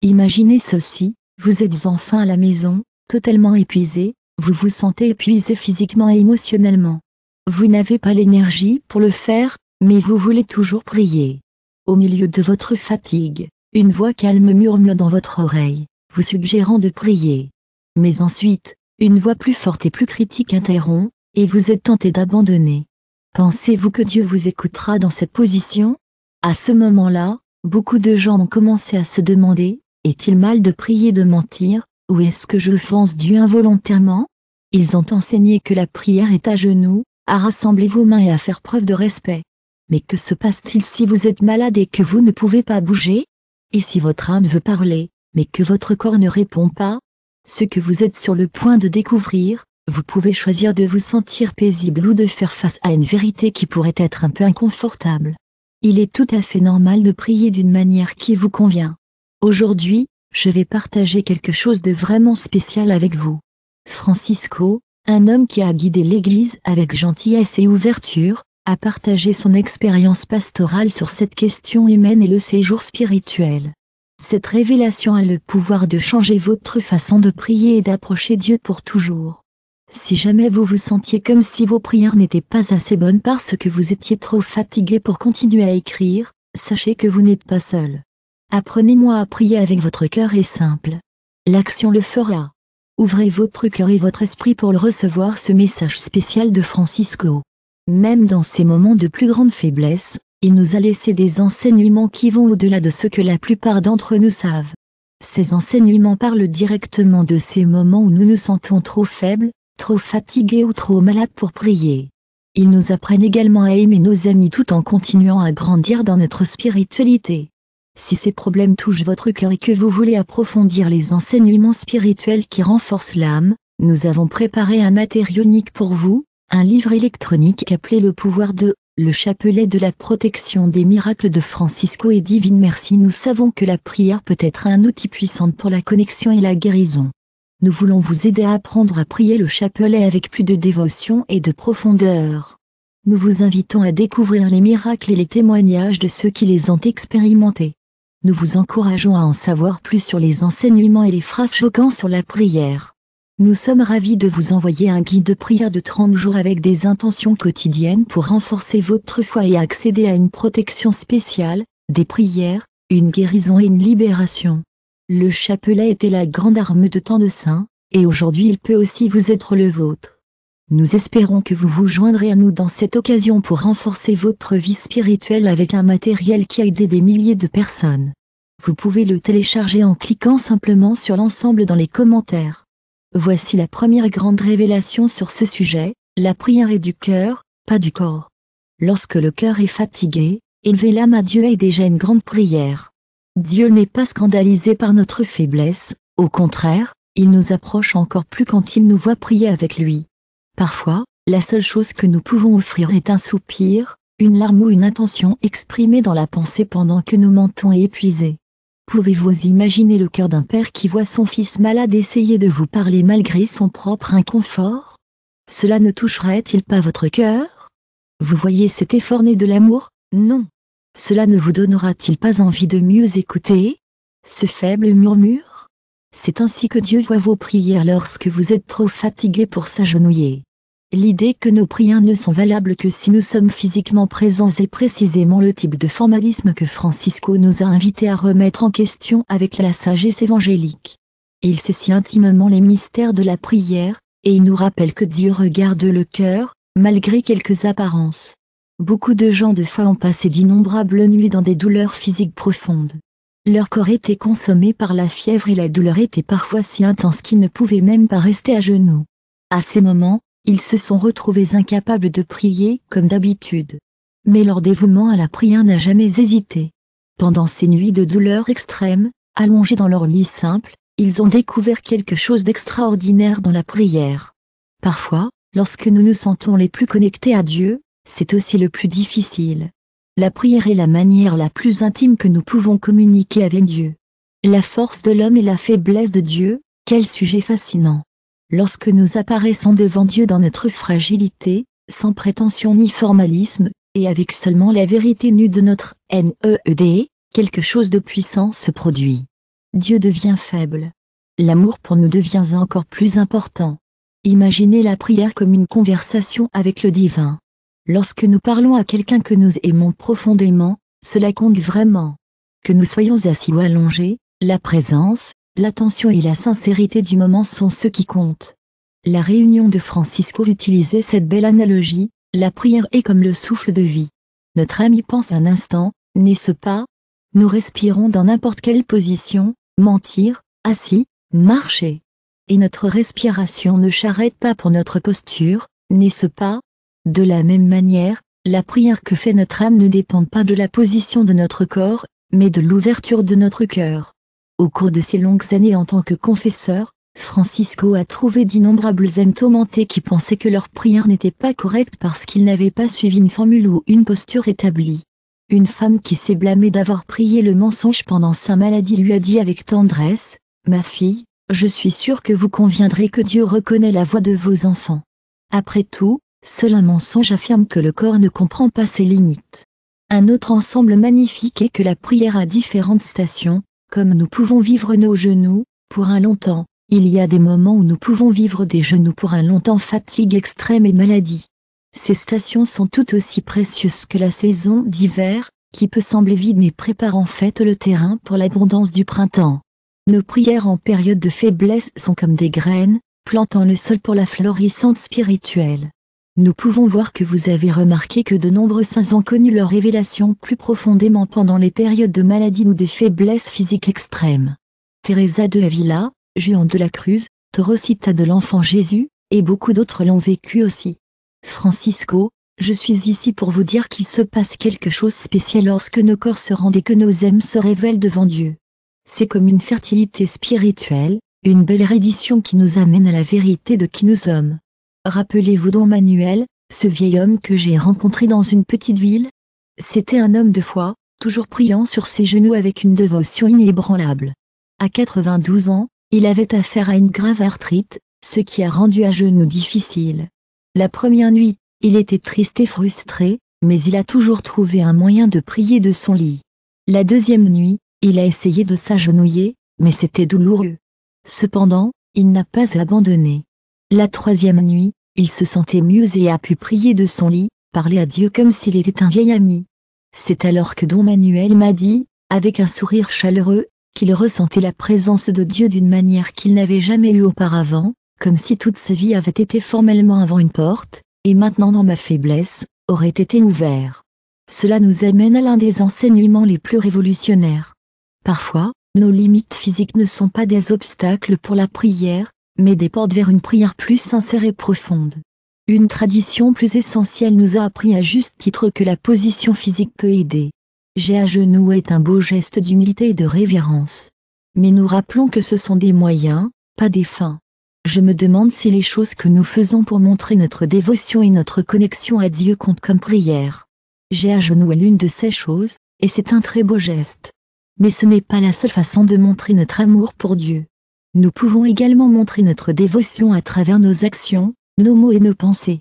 Imaginez ceci, vous êtes enfin à la maison, totalement épuisé, vous vous sentez épuisé physiquement et émotionnellement. Vous n'avez pas l'énergie pour le faire, mais vous voulez toujours prier. Au milieu de votre fatigue, une voix calme murmure dans votre oreille, vous suggérant de prier. Mais ensuite, une voix plus forte et plus critique interrompt, et vous êtes tenté d'abandonner. Pensez-vous que Dieu vous écoutera dans cette position? À ce moment-là, beaucoup de gens ont commencé à se demander, est-il mal de prier de mentir, ou est-ce que je offense Dieu involontairement? Ils ont enseigné que la prière est à genoux, à rassembler vos mains et à faire preuve de respect. Mais que se passe-t-il si vous êtes malade et que vous ne pouvez pas bouger? Et si votre âme veut parler, mais que votre corps ne répond pas? Ce que vous êtes sur le point de découvrir, vous pouvez choisir de vous sentir paisible ou de faire face à une vérité qui pourrait être un peu inconfortable. Il est tout à fait normal de prier d'une manière qui vous convient. Aujourd'hui, je vais partager quelque chose de vraiment spécial avec vous. Francisco, un homme qui a guidé l'Église avec gentillesse et ouverture, a partagé son expérience pastorale sur cette question humaine et le séjour spirituel. Cette révélation a le pouvoir de changer votre façon de prier et d'approcher Dieu pour toujours. Si jamais vous vous sentiez comme si vos prières n'étaient pas assez bonnes parce que vous étiez trop fatigué pour continuer à écrire, sachez que vous n'êtes pas seul. Apprenez-moi à prier avec votre cœur est simple. L'action le fera. Ouvrez votre cœur et votre esprit pour le recevoir ce message spécial de Francisco. Même dans ces moments de plus grande faiblesse, il nous a laissé des enseignements qui vont au-delà de ce que la plupart d'entre nous savent. Ces enseignements parlent directement de ces moments où nous nous sentons trop faibles, trop fatigués ou trop malades pour prier. Ils nous apprennent également à aimer nos amis tout en continuant à grandir dans notre spiritualité. Si ces problèmes touchent votre cœur et que vous voulez approfondir les enseignements spirituels qui renforcent l'âme, nous avons préparé un matériau unique pour vous, un livre électronique appelé Le pouvoir de Le chapelet de la protection des miracles de Francisco et Divine Merci. Nous savons que la prière peut être un outil puissant pour la connexion et la guérison. Nous voulons vous aider à apprendre à prier le chapelet avec plus de dévotion et de profondeur. Nous vous invitons à découvrir les miracles et les témoignages de ceux qui les ont expérimentés. Nous vous encourageons à en savoir plus sur les enseignements et les phrases choquantes sur la prière. Nous sommes ravis de vous envoyer un guide de prière de 30 jours avec des intentions quotidiennes pour renforcer votre foi et accéder à une protection spéciale, des prières, une guérison et une libération. Le chapelet était la grande arme de tant de saints, et aujourd'hui il peut aussi vous être le vôtre. Nous espérons que vous vous joindrez à nous dans cette occasion pour renforcer votre vie spirituelle avec un matériel qui a aidé des milliers de personnes. Vous pouvez le télécharger en cliquant simplement sur l'ensemble dans les commentaires. Voici la première grande révélation sur ce sujet, la prière est du cœur, pas du corps. Lorsque le cœur est fatigué, élever l'âme à Dieu est déjà une grande prière. Dieu n'est pas scandalisé par notre faiblesse, au contraire, il nous approche encore plus quand il nous voit prier avec lui. Parfois, la seule chose que nous pouvons offrir est un soupir, une larme ou une intention exprimée dans la pensée pendant que nous mentons et épuisés. Pouvez-vous imaginer le cœur d'un père qui voit son fils malade essayer de vous parler malgré son propre inconfort? Cela ne toucherait-il pas votre cœur? Vous voyez cet effort né de l'amour? Non. Cela ne vous donnera-t-il pas envie de mieux écouter? Ce faible murmure? C'est ainsi que Dieu voit vos prières lorsque vous êtes trop fatigué pour s'agenouiller. L'idée que nos prières ne sont valables que si nous sommes physiquement présents est précisément le type de formalisme que Francisco nous a invités à remettre en question avec la sagesse évangélique. Il sait si intimement les mystères de la prière, et il nous rappelle que Dieu regarde le cœur, malgré quelques apparences. Beaucoup de gens de foi ont passé d'innombrables nuits dans des douleurs physiques profondes. Leur corps était consommé par la fièvre et la douleur était parfois si intense qu'ils ne pouvaient même pas rester à genoux. À ces moments, ils se sont retrouvés incapables de prier comme d'habitude. Mais leur dévouement à la prière n'a jamais hésité. Pendant ces nuits de douleur extrême, allongés dans leur lit simple, ils ont découvert quelque chose d'extraordinaire dans la prière. Parfois, lorsque nous nous sentons les plus connectés à Dieu, c'est aussi le plus difficile. La prière est la manière la plus intime que nous pouvons communiquer avec Dieu. La force de l'homme et la faiblesse de Dieu, quel sujet fascinant. Lorsque nous apparaissons devant Dieu dans notre fragilité, sans prétention ni formalisme, et avec seulement la vérité nue de notre N-E-E-D, quelque chose de puissant se produit. Dieu devient faible. L'amour pour nous devient encore plus important. Imaginez la prière comme une conversation avec le divin. Lorsque nous parlons à quelqu'un que nous aimons profondément, cela compte vraiment. Que nous soyons assis ou allongés, la présence, l'attention et la sincérité du moment sont ce qui comptent. La réunion de Francisco utilisait cette belle analogie, la prière est comme le souffle de vie. Notre ami pense un instant, n'est-ce pas? Nous respirons dans n'importe quelle position, mentir, assis, marcher. Et notre respiration ne s'arrête pas pour notre posture, n'est-ce pas? De la même manière, la prière que fait notre âme ne dépend pas de la position de notre corps, mais de l'ouverture de notre cœur. Au cours de ses longues années en tant que confesseur, Francisco a trouvé d'innombrables âmes tourmentées qui pensaient que leur prière n'était pas correcte parce qu'ils n'avaient pas suivi une formule ou une posture établie. Une femme qui s'est blâmée d'avoir prié le mensonge pendant sa maladie lui a dit avec tendresse, « Ma fille, je suis sûre que vous conviendrez que Dieu reconnaît la voix de vos enfants. Après tout, seul un mensonge affirme que le corps ne comprend pas ses limites. » Un autre ensemble magnifique est que la prière a différentes stations, comme nous pouvons vivre nos genoux, pour un longtemps, il y a des moments où nous pouvons vivre des genoux pour un longtemps fatigue extrême et maladie. Ces stations sont tout aussi précieuses que la saison d'hiver, qui peut sembler vide mais prépare en fait le terrain pour l'abondance du printemps. Nos prières en période de faiblesse sont comme des graines, plantant le sol pour la florissante spirituelle. Nous pouvons voir que vous avez remarqué que de nombreux saints ont connu leur révélation plus profondément pendant les périodes de maladie ou de faiblesse physique extrême. Teresa de Avila, Juan de la Cruz, Teresita de l'Enfant Jésus, et beaucoup d'autres l'ont vécu aussi. Francisco, je suis ici pour vous dire qu'il se passe quelque chose de spécial lorsque nos corps se rendent et que nos âmes se révèlent devant Dieu. C'est comme une fertilité spirituelle, une belle reddition qui nous amène à la vérité de qui nous sommes. Rappelez-vous Don Manuel, ce vieil homme que j'ai rencontré dans une petite ville? C'était un homme de foi, toujours priant sur ses genoux avec une dévotion inébranlable. À 92 ans, il avait affaire à une grave arthrite, ce qui a rendu à genoux difficile. La première nuit, il était triste et frustré, mais il a toujours trouvé un moyen de prier de son lit. La deuxième nuit, il a essayé de s'agenouiller, mais c'était douloureux. Cependant, il n'a pas abandonné. La troisième nuit, il se sentait mieux et a pu prier de son lit, parler à Dieu comme s'il était un vieil ami. C'est alors que Don Manuel m'a dit, avec un sourire chaleureux, qu'il ressentait la présence de Dieu d'une manière qu'il n'avait jamais eue auparavant, comme si toute sa vie avait été formellement avant une porte, et maintenant dans ma faiblesse, aurait été ouvert. Cela nous amène à l'un des enseignements les plus révolutionnaires. Parfois, nos limites physiques ne sont pas des obstacles pour la prière, mais des portes vers une prière plus sincère et profonde. Une tradition plus essentielle nous a appris à juste titre que la position physique peut aider. J'ai à genoux est un beau geste d'humilité et de révérence. Mais nous rappelons que ce sont des moyens, pas des fins. Je me demande si les choses que nous faisons pour montrer notre dévotion et notre connexion à Dieu comptent comme prière. J'ai à genoux est l'une de ces choses, et c'est un très beau geste. Mais ce n'est pas la seule façon de montrer notre amour pour Dieu. Nous pouvons également montrer notre dévotion à travers nos actions, nos mots et nos pensées.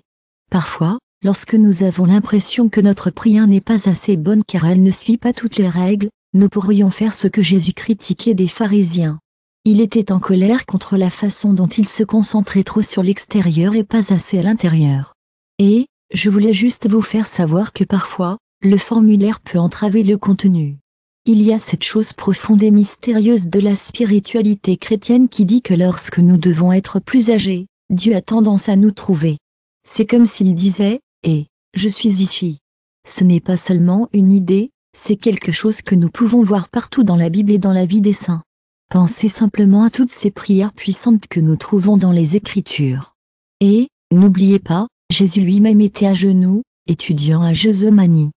Parfois, lorsque nous avons l'impression que notre prière n'est pas assez bonne car elle ne suit pas toutes les règles, nous pourrions faire ce que Jésus critiquait des pharisiens. Il était en colère contre la façon dont ils se concentraient trop sur l'extérieur et pas assez à l'intérieur. Et, je voulais juste vous faire savoir que parfois, le formulaire peut entraver le contenu. Il y a cette chose profonde et mystérieuse de la spiritualité chrétienne qui dit que lorsque nous devons être plus âgés, Dieu a tendance à nous trouver. C'est comme s'il disait, « Eh, je suis ici ». Ce n'est pas seulement une idée, c'est quelque chose que nous pouvons voir partout dans la Bible et dans la vie des saints. Pensez simplement à toutes ces prières puissantes que nous trouvons dans les Écritures. Et, n'oubliez pas, Jésus lui-même était à genoux, étudiant à Gethsémani.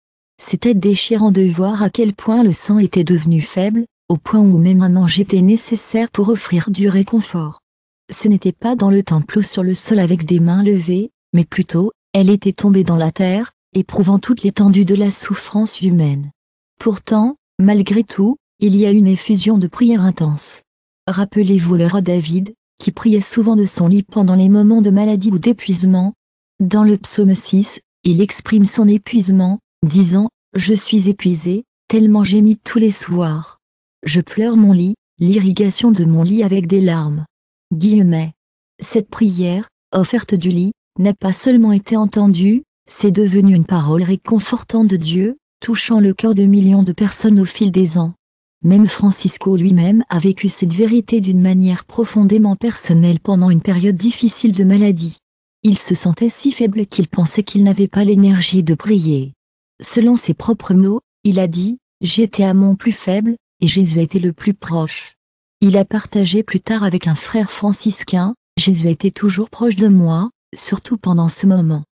C'était déchirant de voir à quel point le sang était devenu faible, au point où même un ange était nécessaire pour offrir du réconfort. Ce n'était pas dans le temple ou sur le sol avec des mains levées, mais plutôt, elle était tombée dans la terre, éprouvant toute l'étendue de la souffrance humaine. Pourtant, malgré tout, il y a une effusion de prière intense. Rappelez-vous le roi David, qui priait souvent de son lit pendant les moments de maladie ou d'épuisement. Dans le psaume 6, il exprime son épuisement, disant « Je suis épuisé, tellement j'ai mis tous les soirs. Je pleure mon lit, l'irrigation de mon lit avec des larmes. Guillemets. Cette prière, offerte du lit, n'a pas seulement été entendue, c'est devenu une parole réconfortante de Dieu, touchant le cœur de millions de personnes au fil des ans. Même Francisco lui-même a vécu cette vérité d'une manière profondément personnelle pendant une période difficile de maladie. Il se sentait si faible qu'il pensait qu'il n'avait pas l'énergie de prier. Selon ses propres mots, il a dit « J'étais à mon plus faible, et Jésus était le plus proche ». Il a partagé plus tard avec un frère franciscain « Jésus était toujours proche de moi, surtout pendant ce moment.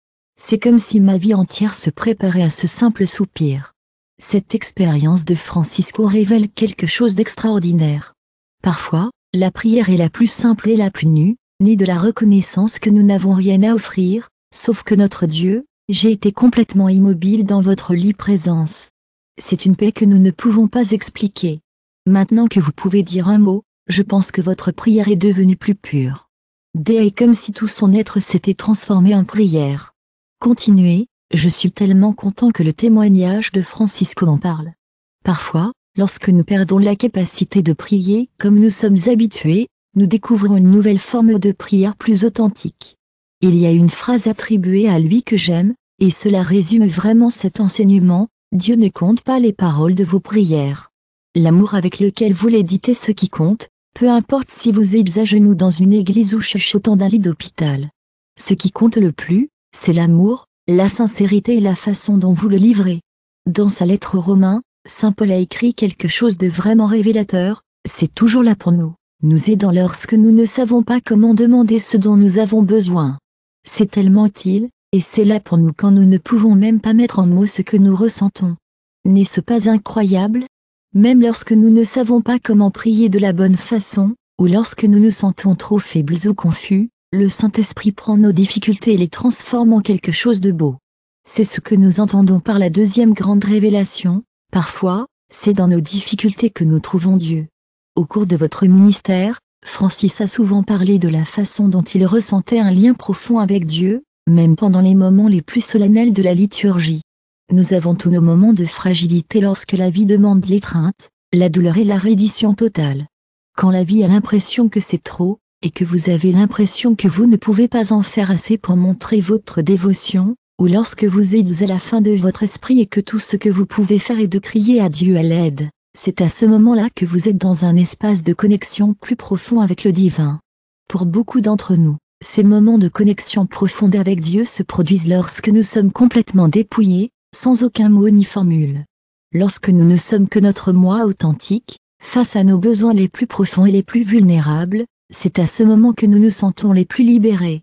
C'est comme si ma vie entière se préparait à ce simple soupir ». Cette expérience de Francisco révèle quelque chose d'extraordinaire. Parfois, la prière est la plus simple et la plus nue, née de la reconnaissance que nous n'avons rien à offrir, sauf que notre Dieu, j'ai été complètement immobile dans votre lit présence. C'est une paix que nous ne pouvons pas expliquer. Maintenant que vous pouvez dire un mot, je pense que votre prière est devenue plus pure. Dea est comme si tout son être s'était transformé en prière. Continuez, je suis tellement content que le témoignage de Francisco en parle. Parfois, lorsque nous perdons la capacité de prier comme nous sommes habitués, nous découvrons une nouvelle forme de prière plus authentique. Il y a une phrase attribuée à lui que j'aime, et cela résume vraiment cet enseignement, Dieu ne compte pas les paroles de vos prières. L'amour avec lequel vous les dites est ce qui compte, peu importe si vous êtes à genoux dans une église ou chuchotant d'un lit d'hôpital. Ce qui compte le plus, c'est l'amour, la sincérité et la façon dont vous le livrez. Dans sa lettre aux Romains, Saint Paul a écrit quelque chose de vraiment révélateur, c'est toujours là pour nous, nous aidant lorsque nous ne savons pas comment demander ce dont nous avons besoin. C'est tellement utile, et c'est là pour nous quand nous ne pouvons même pas mettre en mots ce que nous ressentons. N'est-ce pas incroyable? Même lorsque nous ne savons pas comment prier de la bonne façon, ou lorsque nous nous sentons trop faibles ou confus, le Saint-Esprit prend nos difficultés et les transforme en quelque chose de beau. C'est ce que nous entendons par la deuxième grande révélation, parfois, c'est dans nos difficultés que nous trouvons Dieu. Au cours de votre ministère, Francis a souvent parlé de la façon dont il ressentait un lien profond avec Dieu, même pendant les moments les plus solennels de la liturgie. Nous avons tous nos moments de fragilité lorsque la vie demande l'étreinte, la douleur et la reddition totale. Quand la vie a l'impression que c'est trop, et que vous avez l'impression que vous ne pouvez pas en faire assez pour montrer votre dévotion, ou lorsque vous êtes à la fin de votre esprit et que tout ce que vous pouvez faire est de crier à Dieu à l'aide, c'est à ce moment-là que vous êtes dans un espace de connexion plus profond avec le divin. Pour beaucoup d'entre nous, ces moments de connexion profonde avec Dieu se produisent lorsque nous sommes complètement dépouillés, sans aucun mot ni formule. Lorsque nous ne sommes que notre moi authentique, face à nos besoins les plus profonds et les plus vulnérables, c'est à ce moment que nous nous sentons les plus libérés.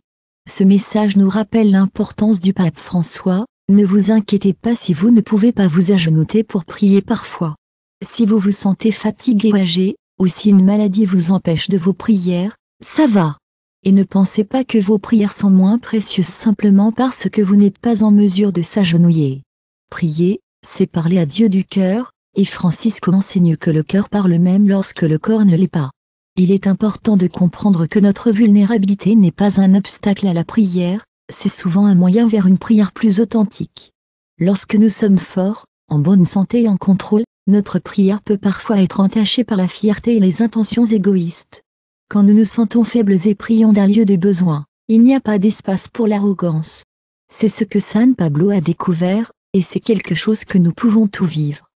Ce message nous rappelle l'importance du pape François, ne vous inquiétez pas si vous ne pouvez pas vous agenouiller pour prier parfois. Si vous vous sentez fatigué ou âgé, ou si une maladie vous empêche de vos prières, ça va. Et ne pensez pas que vos prières sont moins précieuses simplement parce que vous n'êtes pas en mesure de s'agenouiller. Prier, c'est parler à Dieu du cœur, et Francisco enseigne que le cœur parle même lorsque le corps ne l'est pas. Il est important de comprendre que notre vulnérabilité n'est pas un obstacle à la prière, c'est souvent un moyen vers une prière plus authentique. Lorsque nous sommes forts, en bonne santé et en contrôle, notre prière peut parfois être entachée par la fierté et les intentions égoïstes. Quand nous nous sentons faibles et prions d'un lieu de besoin, il n'y a pas d'espace pour l'arrogance. C'est ce que San Pablo a découvert, et c'est quelque chose que nous pouvons tout vivre.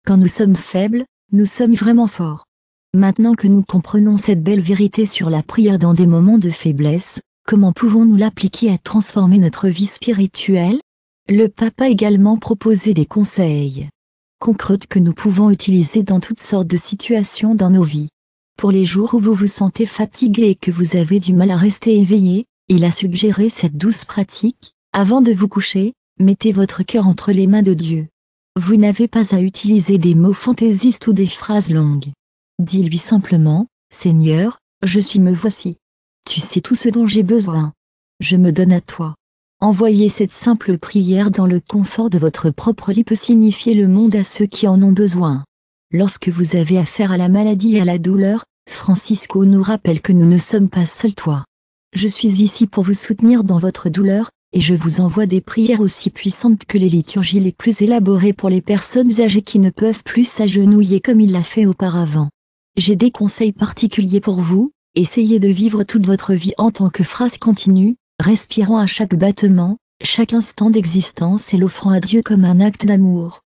Quand nous sommes faibles, nous sommes vraiment forts. Maintenant que nous comprenons cette belle vérité sur la prière dans des moments de faiblesse, comment pouvons-nous l'appliquer à transformer notre vie spirituelle? Le pape a également proposé des conseils concrets que nous pouvons utiliser dans toutes sortes de situations dans nos vies. Pour les jours où vous vous sentez fatigué et que vous avez du mal à rester éveillé, il a suggéré cette douce pratique. Avant de vous coucher, mettez votre cœur entre les mains de Dieu. Vous n'avez pas à utiliser des mots fantaisistes ou des phrases longues. Dis-lui simplement, Seigneur, me voici. Tu sais tout ce dont j'ai besoin. Je me donne à toi. Envoyer cette simple prière dans le confort de votre propre lit peut signifier le monde à ceux qui en ont besoin. Lorsque vous avez affaire à la maladie et à la douleur, Francisco nous rappelle que nous ne sommes pas seuls. Je suis ici pour vous soutenir dans votre douleur, et je vous envoie des prières aussi puissantes que les liturgies les plus élaborées pour les personnes âgées qui ne peuvent plus s'agenouiller comme il l'a fait auparavant. J'ai des conseils particuliers pour vous. Essayez de vivre toute votre vie en tant que phrase continue, respirant à chaque battement, chaque instant d'existence et l'offrant à Dieu comme un acte d'amour.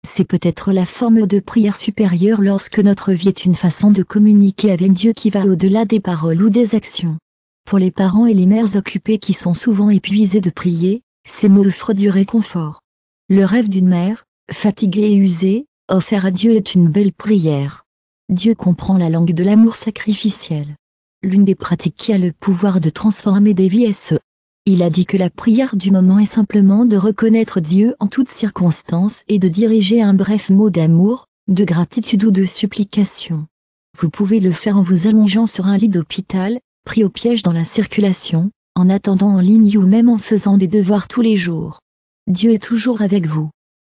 C'est peut-être la forme de prière supérieure lorsque notre vie est une façon de communiquer avec Dieu qui va au-delà des paroles ou des actions. Pour les parents et les mères occupés qui sont souvent épuisés de prier, ces mots offrent du réconfort. Le rêve d'une mère, fatiguée et usée, offert à Dieu est une belle prière. Dieu comprend la langue de l'amour sacrificiel. L'une des pratiques qui a le pouvoir de transformer des vies est ce. Il a dit que la prière du moment est simplement de reconnaître Dieu en toutes circonstances et de diriger un bref mot d'amour, de gratitude ou de supplication. Vous pouvez le faire en vous allongeant sur un lit d'hôpital, pris au piège dans la circulation, en attendant en ligne ou même en faisant des devoirs tous les jours. Dieu est toujours avec vous.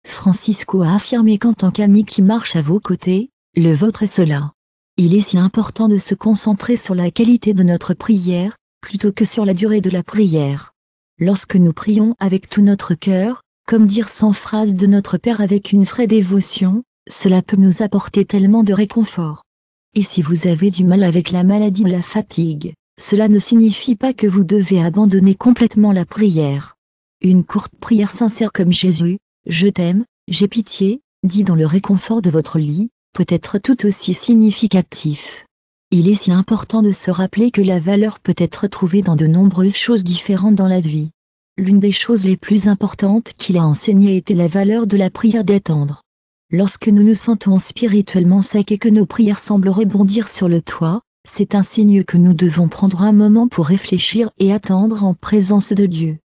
Francisco a affirmé qu'en tant qu'ami qui marche à vos côtés, le vôtre est cela. Il est si important de se concentrer sur la qualité de notre prière, plutôt que sur la durée de la prière. Lorsque nous prions avec tout notre cœur, comme dire 100 phrases de notre Père avec une vraie dévotion, cela peut nous apporter tellement de réconfort. Et si vous avez du mal avec la maladie ou la fatigue, cela ne signifie pas que vous devez abandonner complètement la prière. Une courte prière sincère comme Jésus, je t'aime, j'ai pitié, dit dans le réconfort de votre lit, peut être tout aussi significatif. Il est si important de se rappeler que la valeur peut être trouvée dans de nombreuses choses différentes dans la vie. L'une des choses les plus importantes qu'il a enseignées était la valeur de la prière d'attendre. Lorsque nous nous sentons spirituellement secs et que nos prières semblent rebondir sur le toit, c'est un signe que nous devons prendre un moment pour réfléchir et attendre en présence de Dieu.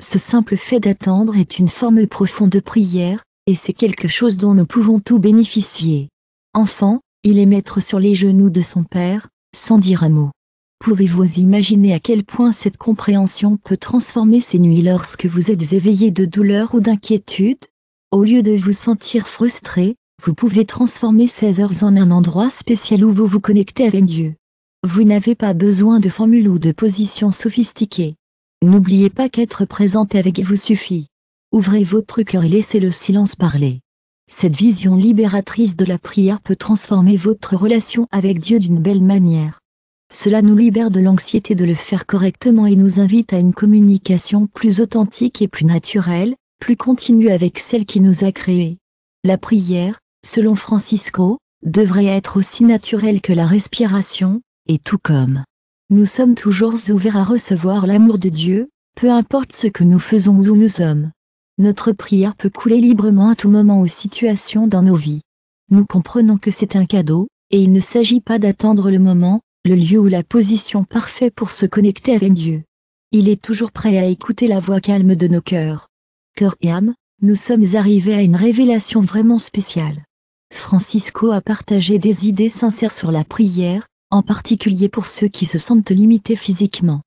Ce simple fait d'attendre est une forme profonde de prière, et c'est quelque chose dont nous pouvons tout bénéficier. Enfant, il est mettre sur les genoux de son Père, sans dire un mot. Pouvez-vous imaginer à quel point cette compréhension peut transformer ces nuits lorsque vous êtes éveillé de douleur ou d'inquiétude? Au lieu de vous sentir frustré, vous pouvez transformer ces heures en un endroit spécial où vous vous connectez avec Dieu. Vous n'avez pas besoin de formules ou de positions sophistiquées. N'oubliez pas qu'être présent avec vous suffit. Ouvrez votre cœur et laissez le silence parler. Cette vision libératrice de la prière peut transformer votre relation avec Dieu d'une belle manière. Cela nous libère de l'anxiété de le faire correctement et nous invite à une communication plus authentique et plus naturelle, plus continue avec celle qui nous a créés. La prière, selon Francisco, devrait être aussi naturelle que la respiration, et tout comme nous sommes toujours ouverts à recevoir l'amour de Dieu, peu importe ce que nous faisons ou où nous sommes. Notre prière peut couler librement à tout moment aux situations dans nos vies. Nous comprenons que c'est un cadeau, et il ne s'agit pas d'attendre le moment, le lieu ou la position parfaite pour se connecter avec Dieu. Il est toujours prêt à écouter la voix calme de nos cœurs. Cœur et âme, nous sommes arrivés à une révélation vraiment spéciale. Francisco a partagé des idées sincères sur la prière, en particulier pour ceux qui se sentent limités physiquement.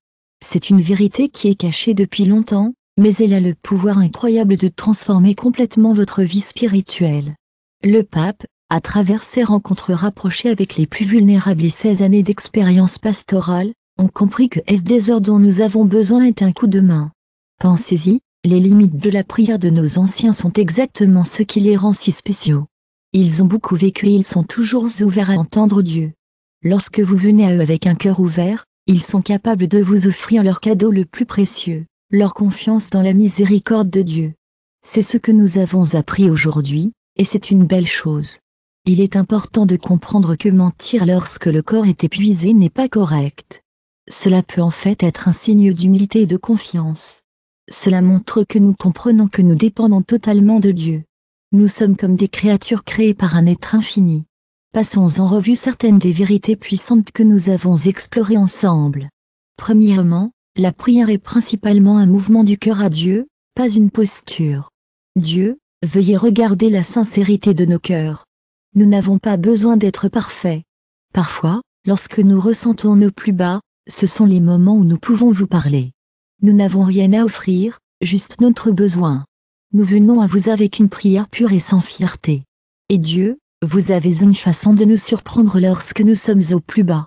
C'est une vérité qui est cachée depuis longtemps, mais elle a le pouvoir incroyable de transformer complètement votre vie spirituelle. Le pape, à travers ses rencontres rapprochées avec les plus vulnérables et 16 années d'expérience pastorale, ont compris que des heures dont nous avons besoin est un coup de main. Pensez-y, les limites de la prière de nos anciens sont exactement ce qui les rend si spéciaux. Ils ont beaucoup vécu et ils sont toujours ouverts à entendre Dieu. Lorsque vous venez à eux avec un cœur ouvert, ils sont capables de vous offrir leur cadeau le plus précieux, leur confiance dans la miséricorde de Dieu. C'est ce que nous avons appris aujourd'hui, et c'est une belle chose. Il est important de comprendre que mentir lorsque le corps est épuisé n'est pas correct. Cela peut en fait être un signe d'humilité et de confiance. Cela montre que nous comprenons que nous dépendons totalement de Dieu. Nous sommes comme des créatures créées par un être infini. Passons en revue certaines des vérités puissantes que nous avons explorées ensemble. Premièrement, la prière est principalement un mouvement du cœur à Dieu, pas une posture. Dieu, veuillez regarder la sincérité de nos cœurs. Nous n'avons pas besoin d'être parfaits. Parfois, lorsque nous ressentons nos plus bas, ce sont les moments où nous pouvons vous parler. Nous n'avons rien à offrir, juste notre besoin. Nous venons à vous avec une prière pure et sans fierté. Et Dieu, vous avez une façon de nous surprendre lorsque nous sommes au plus bas.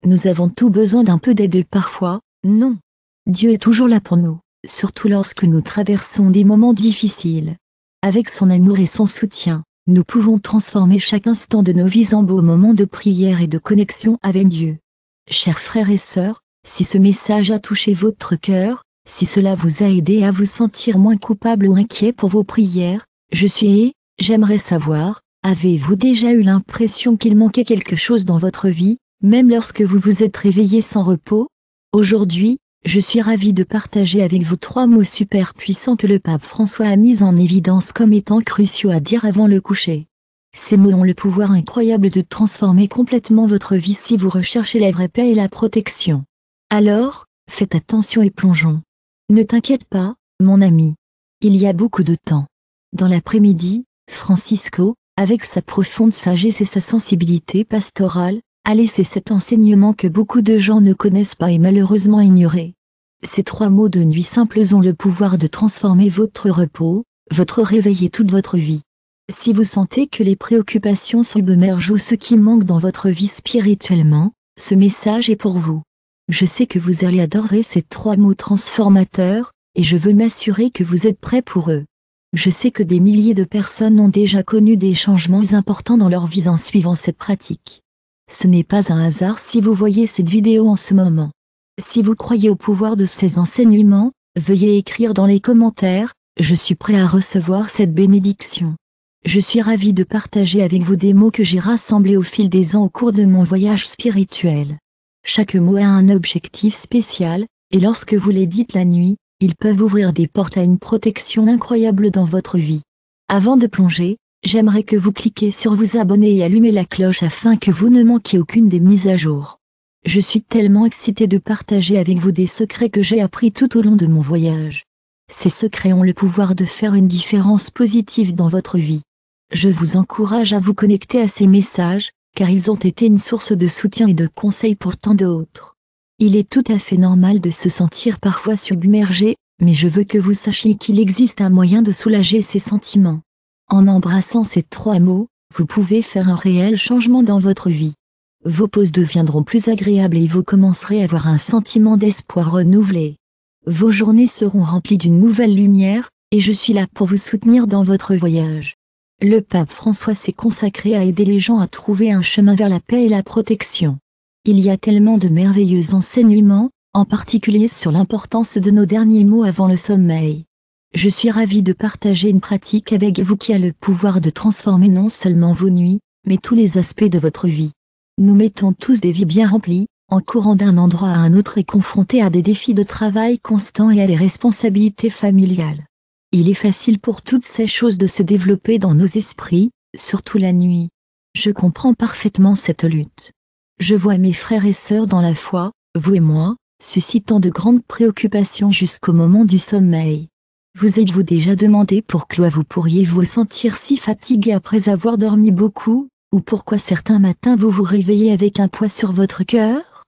Nous avons tout besoin d'un peu d'aide parfois, non. Dieu est toujours là pour nous, surtout lorsque nous traversons des moments difficiles. Avec son amour et son soutien, Nous pouvons transformer chaque instant de nos vies en beaux moments de prière et de connexion avec Dieu. Chers frères et sœurs, si ce message a touché votre cœur, si cela vous a aidé à vous sentir moins coupable ou inquiet pour vos prières, j'aimerais savoir, avez-vous déjà eu l'impression qu'il manquait quelque chose dans votre vie, même lorsque vous vous êtes réveillé sans repos? Aujourd'hui, je suis ravi de partager avec vous 3 mots super puissants que le pape François a mis en évidence comme étant cruciaux à dire avant le coucher. Ces mots ont le pouvoir incroyable de transformer complètement votre vie si vous recherchez la vraie paix et la protection. Alors, faites attention et plongeons. Ne t'inquiète pas, mon ami. Il y a beaucoup de temps. Dans l'après-midi, Francisco, avec sa profonde sagesse et sa sensibilité pastorale, a laissé cet enseignement que beaucoup de gens ne connaissent pas et malheureusement ignoré. Ces 3 mots de nuit simples ont le pouvoir de transformer votre repos, votre réveil et toute votre vie. Si vous sentez que les préoccupations submergent ou ce qui manque dans votre vie spirituellement, ce message est pour vous. Je sais que vous allez adorer ces 3 mots transformateurs, et je veux m'assurer que vous êtes prêts pour eux. Je sais que des milliers de personnes ont déjà connu des changements importants dans leur vie en suivant cette pratique. Ce n'est pas un hasard si vous voyez cette vidéo en ce moment. Si vous croyez au pouvoir de ces enseignements, veuillez écrire dans les commentaires « Je suis prêt à recevoir cette bénédiction ». Je suis ravi de partager avec vous des mots que j'ai rassemblés au fil des ans au cours de mon voyage spirituel. Chaque mot a un objectif spécial, et lorsque vous les dites la nuit, ils peuvent ouvrir des portes à une protection incroyable dans votre vie. Avant de plonger, j'aimerais que vous cliquiez sur vous abonner et allumer la cloche afin que vous ne manquiez aucune des mises à jour. Je suis tellement excité de partager avec vous des secrets que j'ai appris tout au long de mon voyage. Ces secrets ont le pouvoir de faire une différence positive dans votre vie. Je vous encourage à vous connecter à ces messages, car ils ont été une source de soutien et de conseils pour tant d'autres. Il est tout à fait normal de se sentir parfois submergé, mais je veux que vous sachiez qu'il existe un moyen de soulager ces sentiments. En embrassant ces 3 mots, vous pouvez faire un réel changement dans votre vie. Vos pauses deviendront plus agréables et vous commencerez à avoir un sentiment d'espoir renouvelé. Vos journées seront remplies d'une nouvelle lumière, et je suis là pour vous soutenir dans votre voyage. Le pape François s'est consacré à aider les gens à trouver un chemin vers la paix et la protection. Il y a tellement de merveilleux enseignements, en particulier sur l'importance de nos derniers mots avant le sommeil. Je suis ravi de partager une pratique avec vous qui a le pouvoir de transformer non seulement vos nuits, mais tous les aspects de votre vie. Nous mettons tous des vies bien remplies, en courant d'un endroit à un autre et confrontés à des défis de travail constants et à des responsabilités familiales. Il est facile pour toutes ces choses de se développer dans nos esprits, surtout la nuit. Je comprends parfaitement cette lutte. Je vois mes frères et sœurs dans la foi, vous et moi, suscitant de grandes préoccupations jusqu'au moment du sommeil. Vous êtes-vous déjà demandé pourquoi vous pourriez vous sentir si fatigué après avoir dormi beaucoup, ou pourquoi certains matins vous vous réveillez avec un poids sur votre cœur?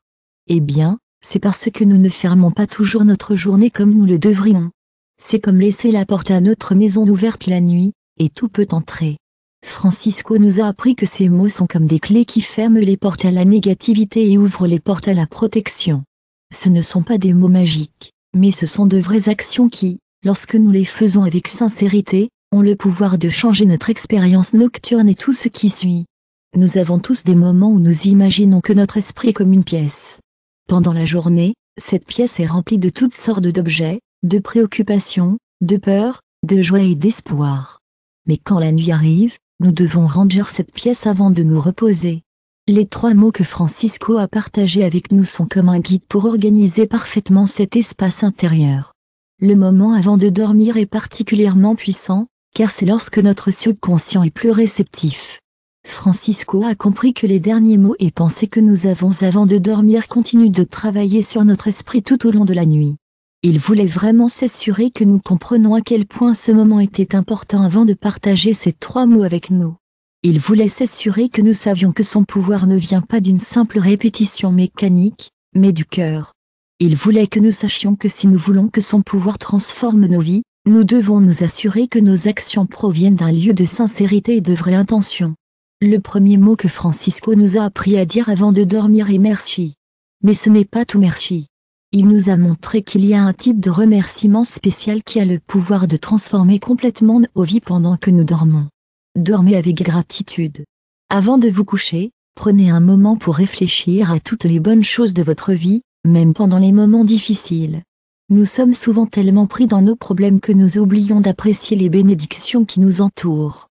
Eh bien, c'est parce que nous ne fermons pas toujours notre journée comme nous le devrions. C'est comme laisser la porte à notre maison ouverte la nuit, et tout peut entrer. Francisco nous a appris que ces mots sont comme des clés qui ferment les portes à la négativité et ouvrent les portes à la protection. Ce ne sont pas des mots magiques, mais ce sont de vraies actions qui, lorsque nous les faisons avec sincérité, ont le pouvoir de changer notre expérience nocturne et tout ce qui suit. Nous avons tous des moments où nous imaginons que notre esprit est comme une pièce. Pendant la journée, cette pièce est remplie de toutes sortes d'objets, de préoccupations, de peurs, de joie et d'espoir. Mais quand la nuit arrive, nous devons ranger cette pièce avant de nous reposer. Les 3 mots que Francisco a partagés avec nous sont comme un guide pour organiser parfaitement cet espace intérieur. Le moment avant de dormir est particulièrement puissant, car c'est lorsque notre subconscient est plus réceptif. Francisco a compris que les derniers mots et pensées que nous avons avant de dormir continuent de travailler sur notre esprit tout au long de la nuit. Il voulait vraiment s'assurer que nous comprenions à quel point ce moment était important avant de partager ces 3 mots avec nous. Il voulait s'assurer que nous savions que son pouvoir ne vient pas d'une simple répétition mécanique, mais du cœur. Il voulait que nous sachions que si nous voulons que son pouvoir transforme nos vies, nous devons nous assurer que nos actions proviennent d'un lieu de sincérité et de vraie intention. Le premier mot que Francisco nous a appris à dire avant de dormir est merci. Mais ce n'est pas tout merci. Il nous a montré qu'il y a un type de remerciement spécial qui a le pouvoir de transformer complètement nos vies pendant que nous dormons. Dormez avec gratitude. Avant de vous coucher, prenez un moment pour réfléchir à toutes les bonnes choses de votre vie, même pendant les moments difficiles. Nous sommes souvent tellement pris dans nos problèmes que nous oublions d'apprécier les bénédictions qui nous entourent.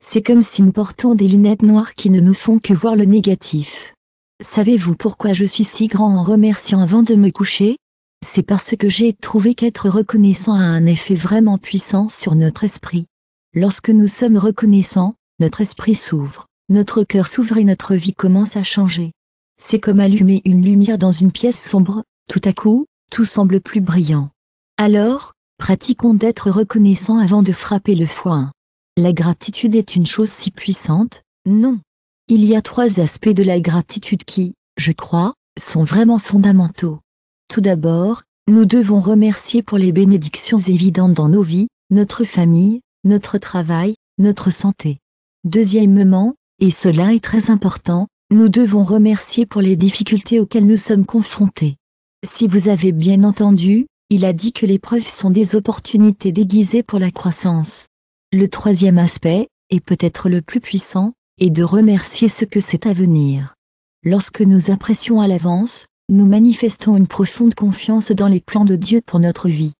C'est comme si nous portons des lunettes noires qui ne nous font que voir le négatif. Savez-vous pourquoi je suis si grand en remerciant avant de me coucher? C'est parce que j'ai trouvé qu'être reconnaissant a un effet vraiment puissant sur notre esprit. Lorsque nous sommes reconnaissants, notre esprit s'ouvre, notre cœur s'ouvre et notre vie commence à changer. C'est comme allumer une lumière dans une pièce sombre, tout à coup, tout semble plus brillant. Alors, pratiquons d'être reconnaissants avant de frapper le foin. La gratitude est une chose si puissante, non? Il y a 3 aspects de la gratitude qui, je crois, sont vraiment fondamentaux. Tout d'abord, nous devons remercier pour les bénédictions évidentes dans nos vies, notre famille, notre travail, notre santé. Deuxièmement, et cela est très important, nous devons remercier pour les difficultés auxquelles nous sommes confrontés. Si vous avez bien entendu, il a dit que les épreuves sont des opportunités déguisées pour la croissance. Le troisième aspect, et peut-être le plus puissant, est de remercier ce que c'est à venir. Lorsque nous apprécions à l'avance, nous manifestons une profonde confiance dans les plans de Dieu pour notre vie.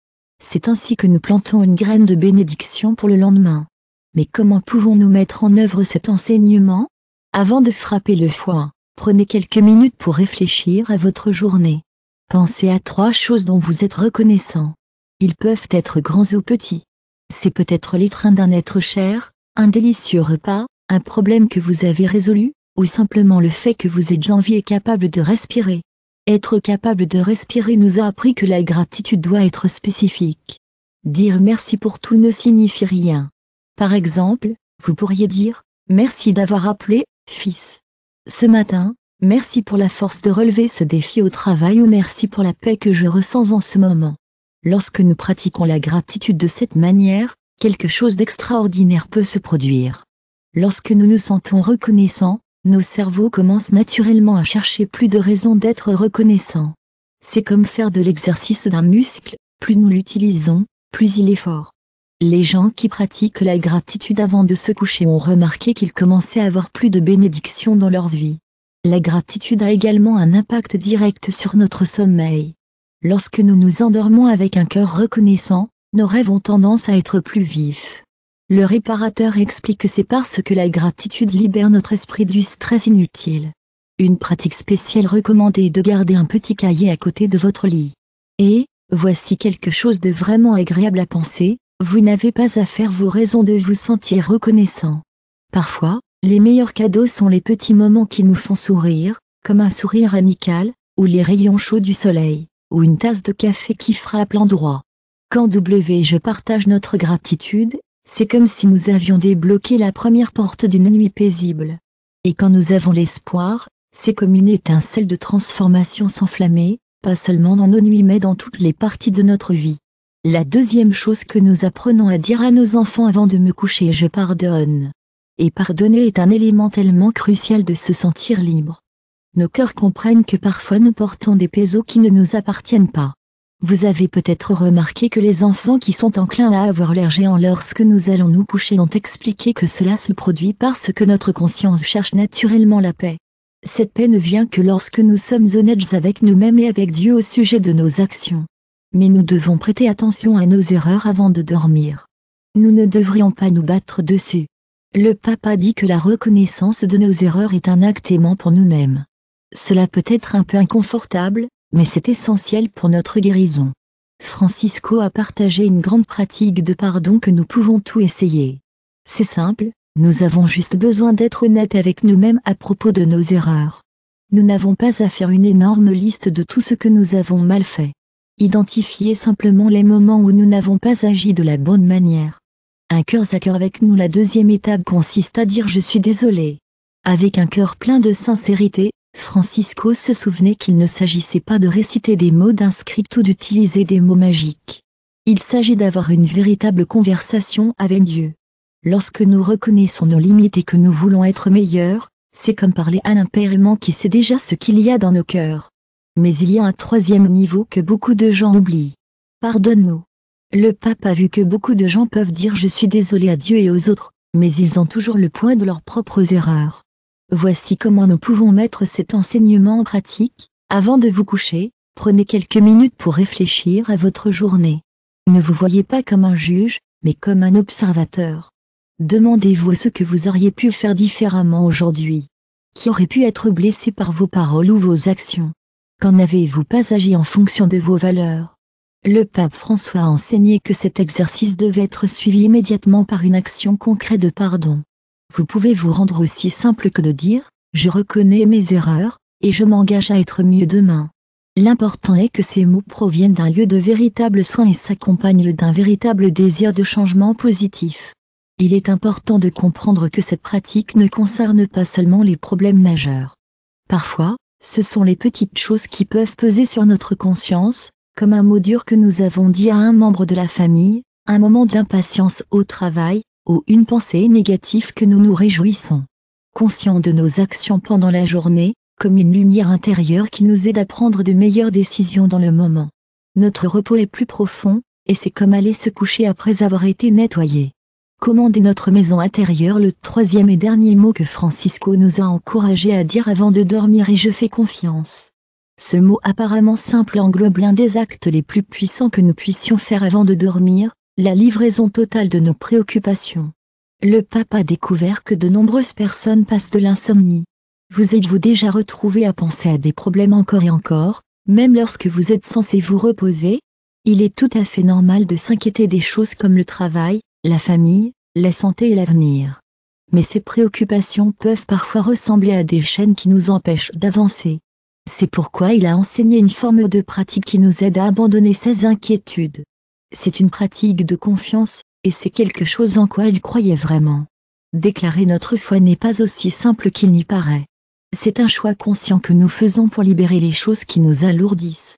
C'est ainsi que nous plantons une graine de bénédiction pour le lendemain. Mais comment pouvons-nous mettre en œuvre cet enseignement? Avant de frapper le foin, prenez quelques minutes pour réfléchir à votre journée. Pensez à 3 choses dont vous êtes reconnaissant. Ils peuvent être grands ou petits. C'est peut-être l'étreinte d'un être cher, un délicieux repas, un problème que vous avez résolu, ou simplement le fait que vous êtes en vie et capable de respirer. Être capable de respirer nous a appris que la gratitude doit être spécifique. Dire merci pour tout ne signifie rien. Par exemple, vous pourriez dire « Merci d'avoir appelé, fils. Ce matin, merci pour la force de relever ce défi au travail ou merci pour la paix que je ressens en ce moment. » Lorsque nous pratiquons la gratitude de cette manière, quelque chose d'extraordinaire peut se produire. Lorsque nous nous sentons reconnaissants, nos cerveaux commencent naturellement à chercher plus de raisons d'être reconnaissants. C'est comme faire de l'exercice d'un muscle, plus nous l'utilisons, plus il est fort. Les gens qui pratiquent la gratitude avant de se coucher ont remarqué qu'ils commençaient à avoir plus de bénédictions dans leur vie. La gratitude a également un impact direct sur notre sommeil. Lorsque nous nous endormons avec un cœur reconnaissant, nos rêves ont tendance à être plus vifs. Le réparateur explique que c'est parce que la gratitude libère notre esprit du stress inutile. Une pratique spéciale recommandée est de garder un petit cahier à côté de votre lit. Et, voici quelque chose de vraiment agréable à penser, vous n'avez pas à faire vos raisons de vous sentir reconnaissant. Parfois, les meilleurs cadeaux sont les petits moments qui nous font sourire, comme un sourire amical, ou les rayons chauds du soleil, ou une tasse de café qui frappe l'endroit. Quand je partage notre gratitude, c'est comme si nous avions débloqué la première porte d'une nuit paisible. Et quand nous avons l'espoir, c'est comme une étincelle de transformation s'enflammer, pas seulement dans nos nuits mais dans toutes les parties de notre vie. La deuxième chose que nous apprenons à dire à nos enfants avant de me coucher est « je pardonne ». Et pardonner est un élément tellement crucial de se sentir libre. Nos cœurs comprennent que parfois nous portons des pesos qui ne nous appartiennent pas. Vous avez peut-être remarqué que les enfants qui sont enclins à avoir l'air géant lorsque nous allons nous coucher ont expliqué que cela se produit parce que notre conscience cherche naturellement la paix. Cette paix ne vient que lorsque nous sommes honnêtes avec nous-mêmes et avec Dieu au sujet de nos actions. Mais nous devons prêter attention à nos erreurs avant de dormir. Nous ne devrions pas nous battre dessus. Le pape a dit que la reconnaissance de nos erreurs est un acte aimant pour nous-mêmes. Cela peut être un peu inconfortable, mais c'est essentiel pour notre guérison. Francisco a partagé une grande pratique de pardon que nous pouvons tout essayer. C'est simple, nous avons juste besoin d'être honnêtes avec nous-mêmes à propos de nos erreurs. Nous n'avons pas à faire une énorme liste de tout ce que nous avons mal fait. Identifiez simplement les moments où nous n'avons pas agi de la bonne manière. Un cœur à cœur avec nous. La deuxième étape consiste à dire « je suis désolé ». Avec un cœur plein de sincérité, Francisco se souvenait qu'il ne s'agissait pas de réciter des mots d'un script ou d'utiliser des mots magiques. Il s'agit d'avoir une véritable conversation avec Dieu. Lorsque nous reconnaissons nos limites et que nous voulons être meilleurs, c'est comme parler à un père aimant qui sait déjà ce qu'il y a dans nos cœurs. Mais il y a un troisième niveau que beaucoup de gens oublient. Pardonne-nous. Le pape a vu que beaucoup de gens peuvent dire « je suis désolé » à Dieu et aux autres, mais ils ont toujours le poids de leurs propres erreurs. Voici comment nous pouvons mettre cet enseignement en pratique. Avant de vous coucher, prenez quelques minutes pour réfléchir à votre journée. Ne vous voyez pas comme un juge, mais comme un observateur. Demandez-vous ce que vous auriez pu faire différemment aujourd'hui. Qui aurait pu être blessé par vos paroles ou vos actions? Qu'en avez-vous pas agi en fonction de vos valeurs? Le pape François a enseigné que cet exercice devait être suivi immédiatement par une action concrète de pardon. Vous pouvez vous rendre aussi simple que de dire « Je reconnais mes erreurs, et je m'engage à être mieux demain ». L'important est que ces mots proviennent d'un lieu de véritable soin et s'accompagnent d'un véritable désir de changement positif. Il est important de comprendre que cette pratique ne concerne pas seulement les problèmes majeurs. Parfois, ce sont les petites choses qui peuvent peser sur notre conscience, comme un mot dur que nous avons dit à un membre de la famille, un moment d'impatience au travail, ou une pensée négative que nous nous réjouissons. Conscients de nos actions pendant la journée, comme une lumière intérieure qui nous aide à prendre de meilleures décisions dans le moment. Notre repos est plus profond, et c'est comme aller se coucher après avoir été nettoyé. Commander notre maison intérieure, le troisième et dernier mot que Francisco nous a encouragé à dire avant de dormir est « Je fais confiance ». Ce mot apparemment simple englobe l'un des actes les plus puissants que nous puissions faire avant de dormir, la livraison totale de nos préoccupations. Le pape a découvert que de nombreuses personnes passent de l'insomnie. Vous êtes-vous déjà retrouvé à penser à des problèmes encore et encore, même lorsque vous êtes censé vous reposer? Il est tout à fait normal de s'inquiéter des choses comme le travail, la famille, la santé et l'avenir. Mais ces préoccupations peuvent parfois ressembler à des chaînes qui nous empêchent d'avancer. C'est pourquoi il a enseigné une forme de pratique qui nous aide à abandonner ces inquiétudes. C'est une pratique de confiance, et c'est quelque chose en quoi il croyait vraiment. Déclarer notre foi n'est pas aussi simple qu'il n'y paraît. C'est un choix conscient que nous faisons pour libérer les choses qui nous alourdissent.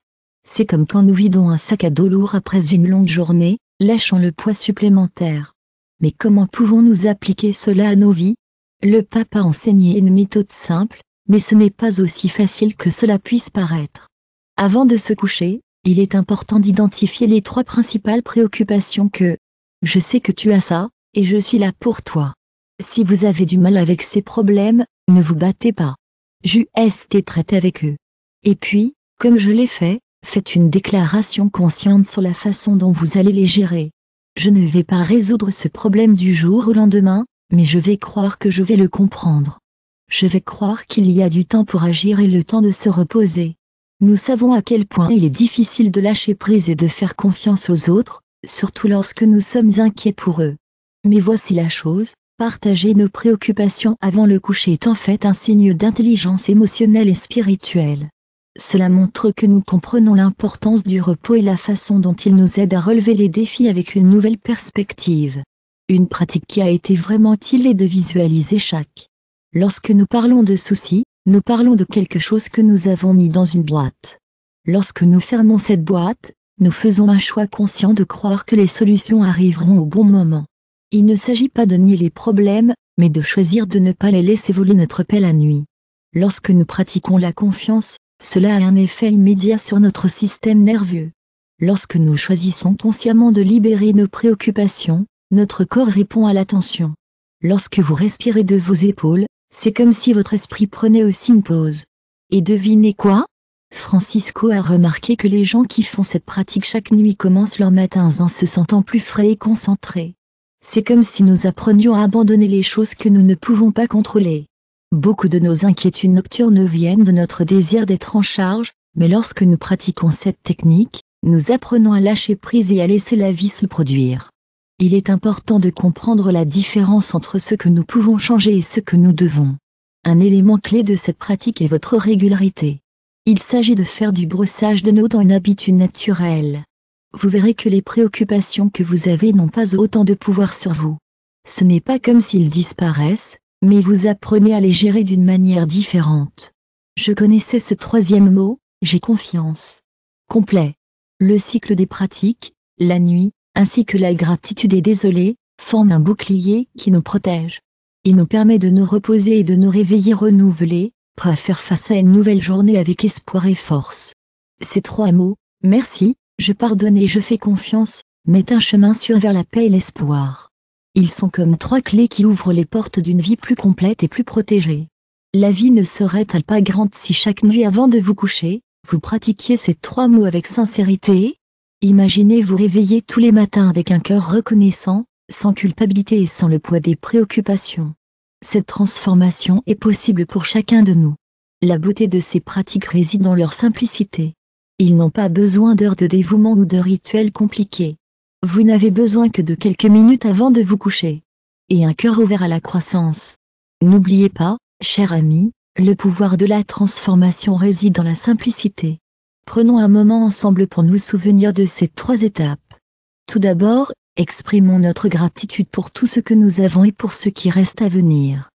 C'est comme quand nous vidons un sac à dos lourd après une longue journée, lâchant le poids supplémentaire. Mais comment pouvons-nous appliquer cela à nos vies? Le pape a enseigné une méthode simple, mais ce n'est pas aussi facile que cela puisse paraître. Avant de se coucher, il est important d'identifier les 3 principales préoccupations que « Je sais que tu as ça, et je suis là pour toi ». Si vous avez du mal avec ces problèmes, ne vous battez pas. Juste traitez avec eux. Et puis, comme je l'ai fait, faites une déclaration consciente sur la façon dont vous allez les gérer. Je ne vais pas résoudre ce problème du jour au lendemain, mais je vais croire que je vais le comprendre. Je vais croire qu'il y a du temps pour agir et le temps de se reposer. Nous savons à quel point il est difficile de lâcher prise et de faire confiance aux autres, surtout lorsque nous sommes inquiets pour eux. Mais voici la chose, partager nos préoccupations avant le coucher est en fait un signe d'intelligence émotionnelle et spirituelle. Cela montre que nous comprenons l'importance du repos et la façon dont il nous aide à relever les défis avec une nouvelle perspective. Une pratique qui a été vraiment utile est de visualiser chaque. Lorsque nous parlons de soucis, nous parlons de quelque chose que nous avons mis dans une boîte. Lorsque nous fermons cette boîte, nous faisons un choix conscient de croire que les solutions arriveront au bon moment. Il ne s'agit pas de nier les problèmes, mais de choisir de ne pas les laisser voler notre paix la nuit. Lorsque nous pratiquons la confiance, cela a un effet immédiat sur notre système nerveux. Lorsque nous choisissons consciemment de libérer nos préoccupations, notre corps répond à l'attention. Lorsque vous respirez de vos épaules, c'est comme si votre esprit prenait aussi une pause. Et devinez quoi? Francisco a remarqué que les gens qui font cette pratique chaque nuit commencent leurs matins en se sentant plus frais et concentrés. C'est comme si nous apprenions à abandonner les choses que nous ne pouvons pas contrôler. Beaucoup de nos inquiétudes nocturnes viennent de notre désir d'être en charge, mais lorsque nous pratiquons cette technique, nous apprenons à lâcher prise et à laisser la vie se produire. Il est important de comprendre la différence entre ce que nous pouvons changer et ce que nous devons. Un élément clé de cette pratique est votre régularité. Il s'agit de faire du brossage de nos dents une habitude naturelle. Vous verrez que les préoccupations que vous avez n'ont pas autant de pouvoir sur vous. Ce n'est pas comme s'ils disparaissent, mais vous apprenez à les gérer d'une manière différente. Je connaissais ce 3e mot, j'ai confiance. Complet. Le cycle des pratiques, la nuit, ainsi que la gratitude et désolé, forment un bouclier qui nous protège. Il nous permet de nous reposer et de nous réveiller renouvelés, prêts à faire face à une nouvelle journée avec espoir et force. Ces 3 mots, merci, je pardonne et je fais confiance, mettent un chemin sûr vers la paix et l'espoir. Ils sont comme 3 clés qui ouvrent les portes d'une vie plus complète et plus protégée. La vie ne serait-elle pas grande si chaque nuit avant de vous coucher, vous pratiquiez ces 3 mots avec sincérité? Imaginez vous réveiller tous les matins avec un cœur reconnaissant, sans culpabilité et sans le poids des préoccupations. Cette transformation est possible pour chacun de nous. La beauté de ces pratiques réside dans leur simplicité. Ils n'ont pas besoin d'heures de dévouement ou de rituels compliqués. Vous n'avez besoin que de quelques minutes avant de vous coucher. Et un cœur ouvert à la croissance. N'oubliez pas, cher ami, le pouvoir de la transformation réside dans la simplicité. Prenons un moment ensemble pour nous souvenir de ces 3 étapes. Tout d'abord, exprimons notre gratitude pour tout ce que nous avons et pour ce qui reste à venir.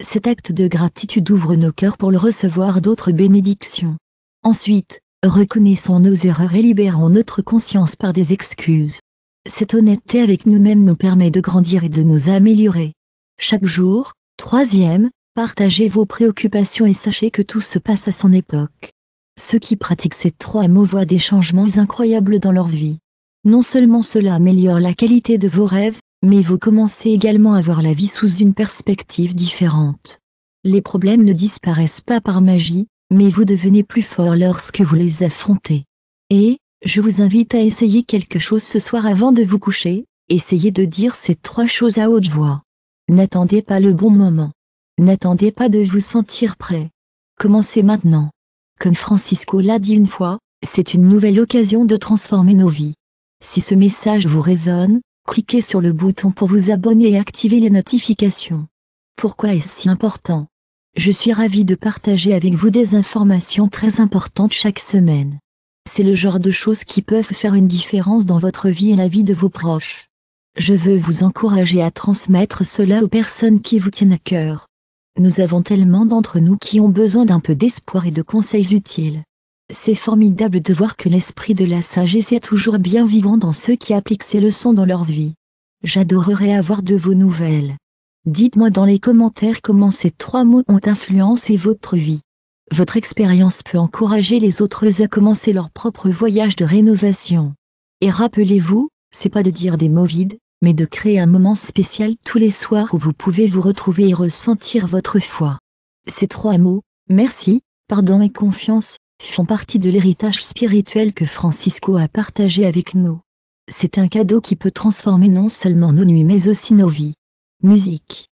Cet acte de gratitude ouvre nos cœurs pour le recevoir d'autres bénédictions. Ensuite, reconnaissons nos erreurs et libérons notre conscience par des excuses. Cette honnêteté avec nous-mêmes nous permet de grandir et de nous améliorer. Chaque jour, 3e, partagez vos préoccupations et sachez que tout se passe à son époque. Ceux qui pratiquent ces 3 mots voient des changements incroyables dans leur vie. Non seulement cela améliore la qualité de vos rêves, mais vous commencez également à voir la vie sous une perspective différente. Les problèmes ne disparaissent pas par magie, mais vous devenez plus fort lorsque vous les affrontez. Et, je vous invite à essayer quelque chose ce soir avant de vous coucher, essayez de dire ces 3 choses à haute voix. N'attendez pas le bon moment. N'attendez pas de vous sentir prêt. Commencez maintenant. Comme Francisco l'a dit une fois, c'est une nouvelle occasion de transformer nos vies. Si ce message vous résonne, cliquez sur le bouton pour vous abonner et activer les notifications. Pourquoi est-ce si important? Je suis ravie de partager avec vous des informations très importantes chaque semaine. C'est le genre de choses qui peuvent faire une différence dans votre vie et la vie de vos proches. Je veux vous encourager à transmettre cela aux personnes qui vous tiennent à cœur. Nous avons tellement d'entre nous qui ont besoin d'un peu d'espoir et de conseils utiles. C'est formidable de voir que l'esprit de la sagesse est toujours bien vivant dans ceux qui appliquent ces leçons dans leur vie. J'adorerais avoir de vos nouvelles. Dites-moi dans les commentaires comment ces 3 mots ont influencé votre vie. Votre expérience peut encourager les autres à commencer leur propre voyage de rénovation. Et rappelez-vous, c'est pas de dire des mots vides, mais de créer un moment spécial tous les soirs où vous pouvez vous retrouver et ressentir votre foi. Ces 3 mots, merci, pardon et confiance, font partie de l'héritage spirituel que Francisco a partagé avec nous. C'est un cadeau qui peut transformer non seulement nos nuits mais aussi nos vies. Musique.